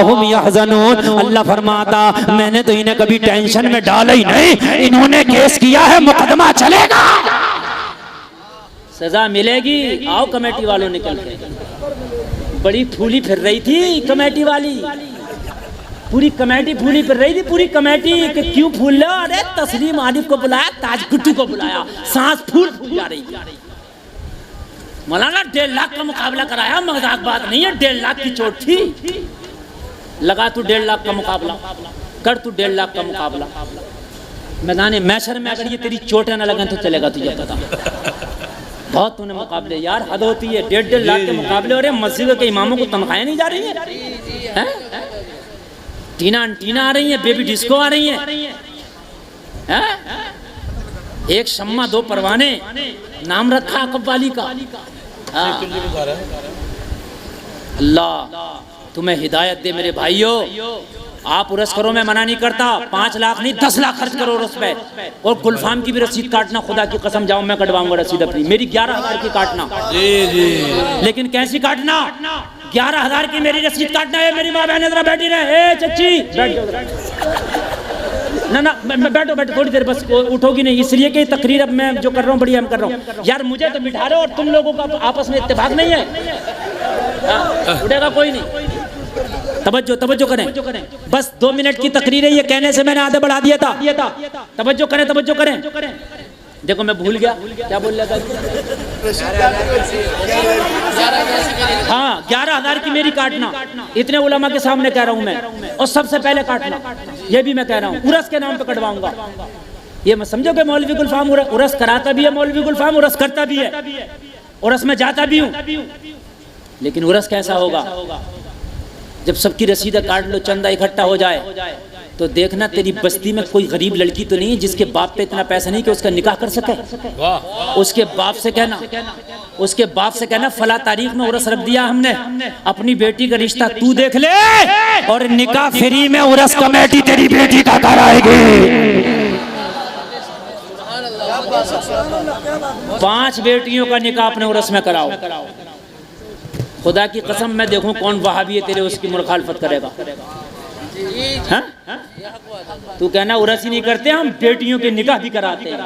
Speaker 1: हुम यहज़नून। अल्लाह फरमाता मैंने तो इन्हें कभी टेंशन में डाला ही नहीं, इन्होंने केस किया है, मुकदमा चलेगा, सजा मिलेगी। आओ कमेटी वालों निकल के। बड़ी फूली फिर रही थी कमेटी वाली, पूरी कमेटी फूली फिर रही थी, पूरी कमेटी कि क्यों फूल लो? अरे तस्लीम आरिफ को बुलाया, ताज गुट्टू को बुलाया, सांस फूल जा रही। मौलाना 1.5 लाख का मुकाबला कराया, मजाक बात नहीं है, 1.5 लाख की चोट थी। लगा तू 1.5 लाख का मुकाबला कर, तू 1.5 लाख का मुकाबला। मैदान मैशर में अगर ये तेरी चोटें न लगन तो चलेगा तुझे पता। बहुत तूने मुकाबले, यार हद होती है, 1.5 लाख के मुकाबले। और मस्जिद के इमामों को तनख्वाहें नहीं जा रही है, टीना आ रही है, बेबी डिस्को आ रही है, एक शम्मा 2 परवाने, नाम रखा कव्वाली का। अल्लाह तुम्हें हिदायत दे मेरे भाइयों। आप उरस करो, मैं मना नहीं करता, 5 लाख नहीं 10 लाख खर्च करो उरस पे। और गुलफाम की भी रसीद काटना, खुदा की कसम जाओ मैं कटवाऊंगा रसीद अपनी, मेरी 11,000 की काटना, जी। लेकिन कैसी काटना? 11,000 की मेरी रसीद काटना है। मेरी माँ बहन जरा बैठी रहे। ए चच्ची बैठ जाओ। ना बैठो थोड़ी देर बस, उठोगी नहीं, इसलिए कि तकरीर अब मैं जो कर रहा हूँ बढ़िया हम कर रहा हूँ यार। मुझे तो बिठा रहे हो और तुम लोगों का आपस में इत्तेफाक नहीं है। उठेगा कोई नहीं। तवज्जो करें, बस 2 मिनट की तकरीर है, ये कहने से मैंने आधे बढ़ा दिया था। तवज्जो करें। देखो मैं भूल गया क्या बोल रहा था। हाँ 11,000 की मेरी काटना, इतने उलमा के सामने कह रहा हूँ मैं, और सबसे पहले काटना ये भी मैं कह रहा हूँ, उरस के नाम पे कटवाऊंगा। ये मैं समझो कि मौलवी गुलफाम उरस कराता भी है, मौलवी गुलफाम उरस करता भी है, उरस में जाता भी हूँ। लेकिन उरस कैसा होगा जब सबकी रसीदें काट लो, चंदा इकट्ठा हो जाए, तो देखना तेरी बस्ती में कोई गरीब लड़की तो नहीं है जिसके बाप पे इतना पैसा नहीं कि उसका निकाह कर सके। उसके बाप से कहना फला तारीख में उरस रख दिया हमने, अपनी बेटी का रिश्ता तू देख ले और निकाह फ्री में उरस कमेटी तेरी बेटी का कराएगी। 5 बेटियों का निकाह अपने उरस में कराओ। खुदा की कसम मैं देखूं कौन वहाबी है तेरे उसकी मुखालफत करेगा। हाँ? तू कहना उरस ही नहीं करते हम, बेटियों के निकाह भी कराते हैं।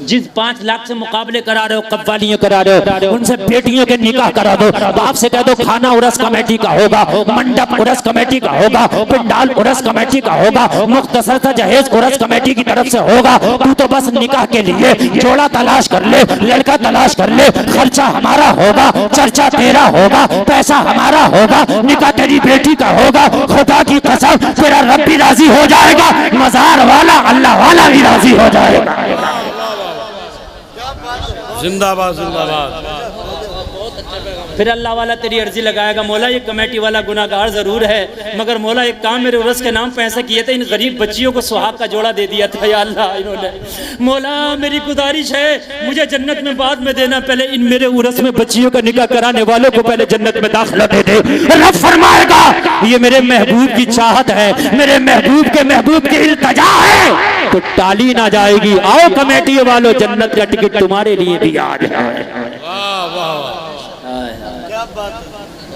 Speaker 1: जिस 5 लाख से मुकाबले करा रहे हो, कव्वालियां करा रहे हो, उनसे बेटियों के निकाह करा दो। बाप से कह दो खाना उरस कमेटी का होगा, मंडप उरस कमेटी का होगा, पंडाल उरस कमेटी का होगा, मुख्तसर सा जहेज उरस कमेटी की तरफ से होगा। तू तो बस निकाह के लिए जोड़ा तलाश कर ले, लड़का तलाश कर ले, खर्चा हमारा होगा, चर्चा तेरा होगा, पैसा हमारा होगा, निकाह तेरी बेटी का होगा। खुदा की कसम तेरा रब भी राजी हो जाएगा, मजार वाला अल्लाह वाला भी राजी हो जाएगा।
Speaker 4: जिंदाबाद जिंदाबाद।
Speaker 1: फिर अल्लाह वाला तेरी अर्जी लगाएगा, मौला ये कमेटी वाला गुनाहगार जरूर है, मगर मौला एक काम मेरे उरस के नाम पे ऐसा किए थे, इन गरीब बच्चियों को सुहाग का जोड़ा दे दिया था या अल्लाह इन्होंने। मौला मेरी गुजारिश है मुझे जन्नत में बाद में देना, पहले इन मेरे उरस में बच्चियों का निकाह कराने वालों को पहले जन्नत में दाखिला दे दे। रब फरमाएगा ये मेरे महबूब की चाहत है, मेरे महबूब की इल्तिजा है, तो टाली ना जाएगी। आओ कमेटी वालों, जन्नत का टिकट तुम्हारे लिए भी आज है।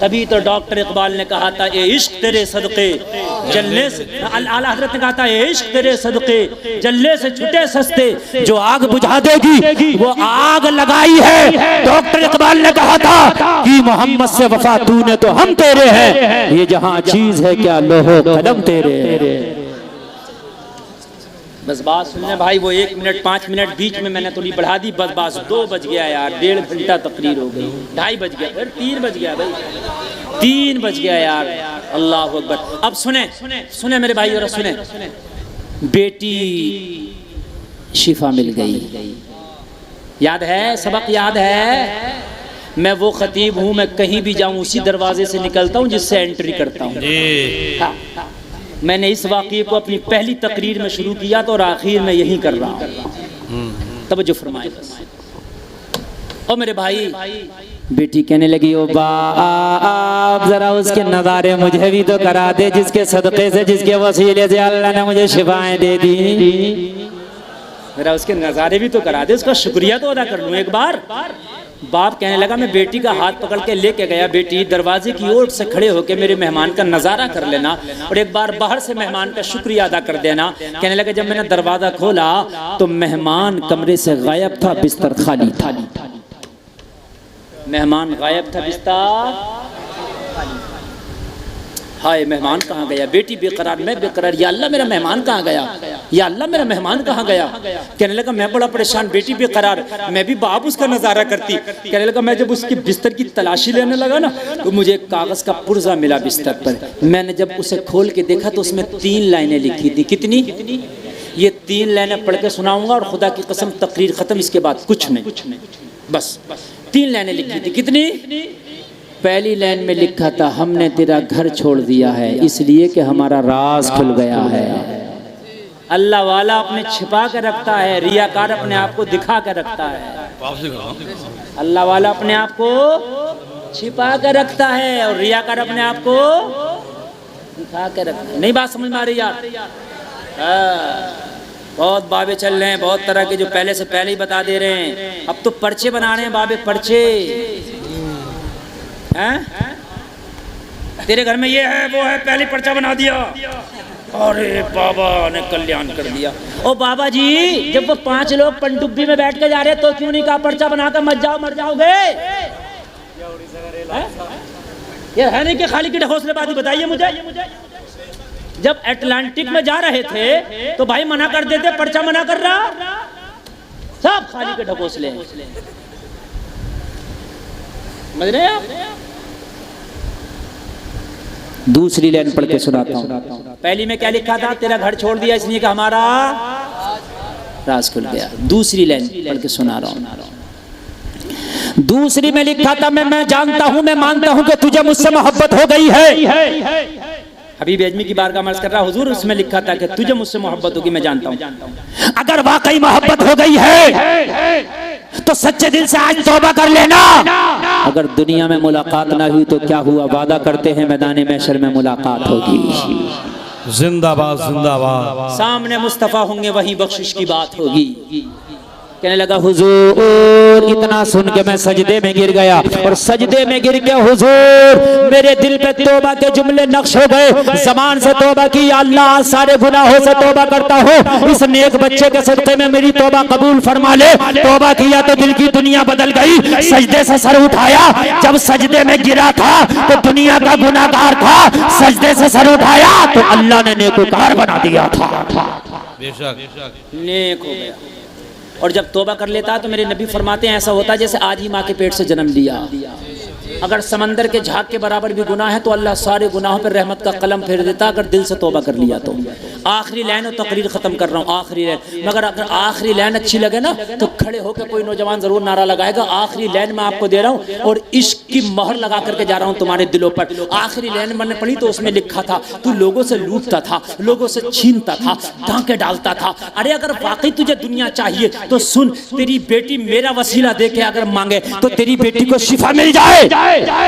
Speaker 1: तभी तो डॉक्टर इकबाल ने कहा था ए इश्क तेरे सदके जलने से, आला हजरत ने कहा था ए इश्क तेरे सदके जलने से छुटे सस्ते, जो आग बुझा देगी वो आग लगाई है। डॉक्टर इकबाल ने कहा था कि मोहम्मद से वफा तूने तो हम तेरे हैं, ये जहां चीज है क्या लोहो कलम तेरे। बस बात सुनने भाई, वो 1 मिनट 5 मिनट बीच में मैंने थोड़ी बढ़ा दी, बस 2 बज गया यार, 1.5 घंटा तकरीर हो गई, 2:30 बज गया, फिर 3 बज गया भाई, 3 बज गया यार। अल्लाह अकबर। अब सुने मेरे भाई और सुने, बेटी शिफा मिल गई, याद है सबक याद है। मैं वो खतीब हूँ, मैं कहीं भी जाऊँ उसी दरवाजे से निकलता हूँ जिससे एंट्री करता हूँ। मैंने इस वाक़ये को अपनी पहली तकरीर में शुरू किया तो और आखिर में यही कर रहा हूँ। तवज्जो फरमाए। ओ मेरे भाई, बेटी कहने लगी ओ बाप जरा उसके नज़ारे मुझे भी तो करा दे, जिसके सदक़े से जिसके वसीले से अल्लाह ने मुझे शिफाएं दे दी, जरा उसके नज़ारे भी तो करा दे, उसका शुक्रिया तो अदा कर लूँ एक बार। बाप कहने लगा, मैं बेटी का हाथ पकड़ के लेके गया, बेटी दरवाजे की ओर से खड़े होकर मेरे मेहमान का नज़ारा कर लेना और एक बार बाहर से मेहमान का शुक्रिया अदा कर देना। कहने लगा, जब मैंने दरवाज़ा खोला तो मेहमान कमरे से गायब था, बिस्तर खाली था। मेहमान गायब था, बिस्तर खाली। हाय मेहमान कहाँ गया? बेटी बेकरार, मैं बेकरार, या अल्लाह मेरा मेहमान कहाँ गया, या अल्लाह मेरा मेहमान कहाँ गया। कहने लगा, मैं बड़ा परेशान, बेटी बेकरार, मैं भी बाप उसका नज़ारा करती। कहने लगा, मैं जब उसकी बिस्तर की तलाशी लेने लगा ना तो मुझे एक कागज़ का पुर्जा मिला बिस्तर पर। मैंने जब उसे खोल के देखा तो उसमें 3 लाइनें लिखी थी। कितनी? ये 3 लाइनें पढ़ के सुनाऊंगा और खुदा की कसम तकरीर ख़त्म, इसके बाद कुछ नहीं, बस 3 लाइनें लिखी थी। कितनी? पहली लाइन में लिखा था, हमने तेरा घर छोड़ दिया है इसलिए कि हमारा राज खुल गया है। अल्लाह वाला अपने छिपा के रखता है, रियाकार अपने आप को दिखा के रखता है। अल्लाह वाला अपने आप को छिपा के रखता है और रियाकार अपने आप को दिखा के रखता है। नहीं बात समझ में आ रही यार? बहुत बाबे चल रहे हैं, बहुत तरह के, जो पहले से पहले ही बता दे रहे हैं। अब तो पर्चे बना रहे हैं बाबे, पर्चे हैं। तेरे घर में ये है वो है, पहले पर्चा बना दिया। अरे बाबा ने कल्याण कर दिया।
Speaker 2: ओ बाबा जी, जब वो 5 लोग पनडुब्बी में बैठ के जा रहे तो क्यों नहीं कहा पर्चा बनाकर मत जाओ, मर जाओगे? ये है नहीं कि खाली की ढकोसलेबाजी। बताइए मुझे, जब अटलांटिक में जा रहे थे तो भाई मना कर देते, पर्चा मना कर रहा, सब खाली के ढकोसले। समझ रहे हैं आप?
Speaker 1: दूसरी लाइन पढ़ के सुनाता हूँ।
Speaker 2: पहली में क्या लिखा था? तेरा घर छोड़ दिया इसलिए कि हमारा
Speaker 1: राज खुल गया। दूसरी लाइन पढ़ के सुना रहा हूँ। दूसरी में लिखा था, मैं जानता हूँ, मैं मानता हूँ कि तुझे मुझसे मोहब्बत हो गई है।
Speaker 2: हबीब आजमी की बार का मर्ज कर रहा हुजूर, उसमें लिखा था कि तुझे मुझसे मोहब्बत होगी, मैं जानता हूँ।
Speaker 1: अगर वाकई मोहब्बत हो गई है तो सच्चे दिल से आज तौबा कर लेना। अगर दुनिया में मुलाकात ना हुई तो क्या हुआ? वादा करते हैं मैदान महशर में मुलाकात होगी।
Speaker 4: जिंदाबाद जिंदाबाद।
Speaker 2: सामने मुस्तफा होंगे, वही बख्शिश की बात होगी।
Speaker 1: कहने लगा हुजूर, इतना सुन के मैं सजदे में गिर गया और सजदे में गिर के हुजूर मेरे दिल पे तौबा के जुमले नक्श हो गए। ज़बान से तौबा की, अल्लाह सारे गुनाहों से तौबा करता हूँ, इस नेक बच्चे के सदक़े में मेरी तौबा कबूल फरमा ले। तौबा किया तो दिल की दुनिया बदल गई। सजदे से सर उठाया, जब सजदे में गिरा था तो दुनिया का गुनाहगार था। सजदे से सर उठाया तो अल्लाह ने नेकूकार बना दिया था।
Speaker 4: बेशक
Speaker 2: नेक हो गया। और जब तौबा कर लेता तो मेरे नबी फरमाते हैं ऐसा होता है जैसे आज ही माँ के पेट से जन्म लिया। अगर समंदर के झाग के बराबर भी गुनाह है तो अल्लाह सारे गुनाहों पर रहमत का कलम फेर देता, अगर दिल से तौबा कर लिया तो। आखिरी लाइन और तकरीर खत्म कर रहा हूँ, आखिरी लाइन। मगर अगर आखिरी लाइन अच्छी लगे ना तो खड़े होकर कोई नौजवान जरूर नारा लगाएगा। आखिरी लाइन मैं आपको दे रहा हूँ और इश्क की मोहर लगा करके जा रहा हूँ तुम्हारे दिलों पर। आखिरी लाइन मैंने पढ़ी तो उसमें लिखा था, तू लोगों से लूटता था, लोगों से छीनता था, डांके डालता था। अरे अगर वाकई तुझे दुनिया चाहिए तो सुन, तेरी बेटी मेरा वसीला दे के अगर मांगे तो तेरी बेटी को शिफा मिल जाए।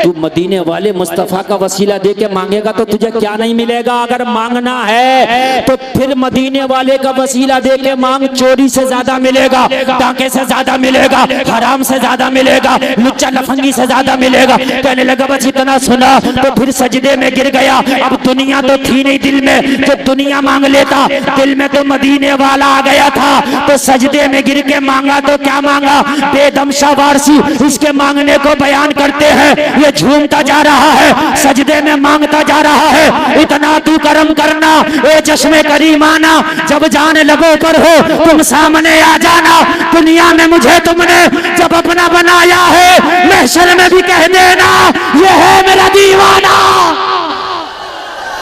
Speaker 2: तू मदीने वाले मुस्तफा का वसीला दे के मांगेगा तो तुझे क्या नहीं मिलेगा? अगर मांगना है तो फिर मदीने वाले का वसीला दे के मांग। चोरी से ज्यादा मिलेगा, डाके से ज्यादा मिलेगा, हराम से ज्यादा मिलेगा, लुच्चा लफंगी से ज्यादा मिलेगा। कहने लगा बस इतना सुना तो फिर सजदे में गिर गया। अब दुनिया तो थी नहीं दिल में, जो दुनिया मांग लेता, दिल में तो मदीने वाला आ गया था। तो सजदे में गिर के मांगा तो क्या मांगा? बेदम शावारसी इसके मांगने को बयान करते हैं। ये झूमता जा रहा है, सजदे में मांगता जा रहा है। इतना तू करम करना ए चश्मे करीमाना, जब जाने लगो पर हो तुम सामने आ जाना। दुनिया में मुझे तुमने जब अपना बनाया है, महशर में भी कह देना ये है मेरा दीवाना।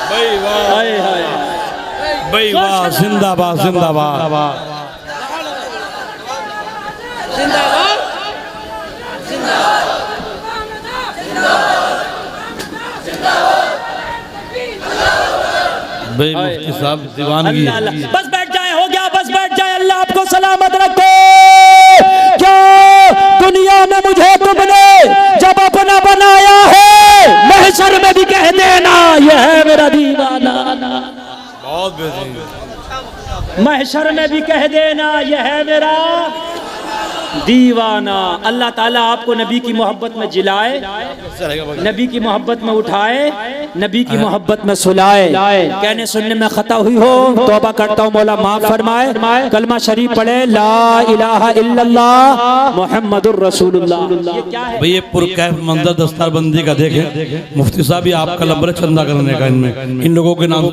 Speaker 4: भाई वाह, भाई वाह, जिंदाबाद जिंदाबाद। भाई मुफ्ती साहब दीवानगी।
Speaker 2: बस बैठ जाए, हो गया, बस बैठ जाए। अल्लाह आपको सलामत रखे। क्या दुनिया में मुझे तुमने जब अपना बनाया है, महशर में भी कह देना ये है मेरा दीवाना।
Speaker 4: बहुत बेहतरीन।
Speaker 2: महशर में भी कह देना ये है मेरा दीवाना। अल्लाह ताला आपको नबी की मोहब्बत में जिलाए, नबी की मोहब्बत में उठाए, नबी की मोहब्बत में सुलाए। कहने सुनने में खता हुई हो तौबा करता हूँ, मौला माफ फरमाए। कलमा शरीफ पढ़े, ला इलाहा इल्लल्लाह मुहम्मदुर रसूलुल्लाह। ये क्या है
Speaker 4: भाई? ये पुरकैफ मंजर दस्तारबंदी का देखें। मुफ्ती साहब ये आपका लंबर चंदा करने का, इनमें इन लोगों के नाम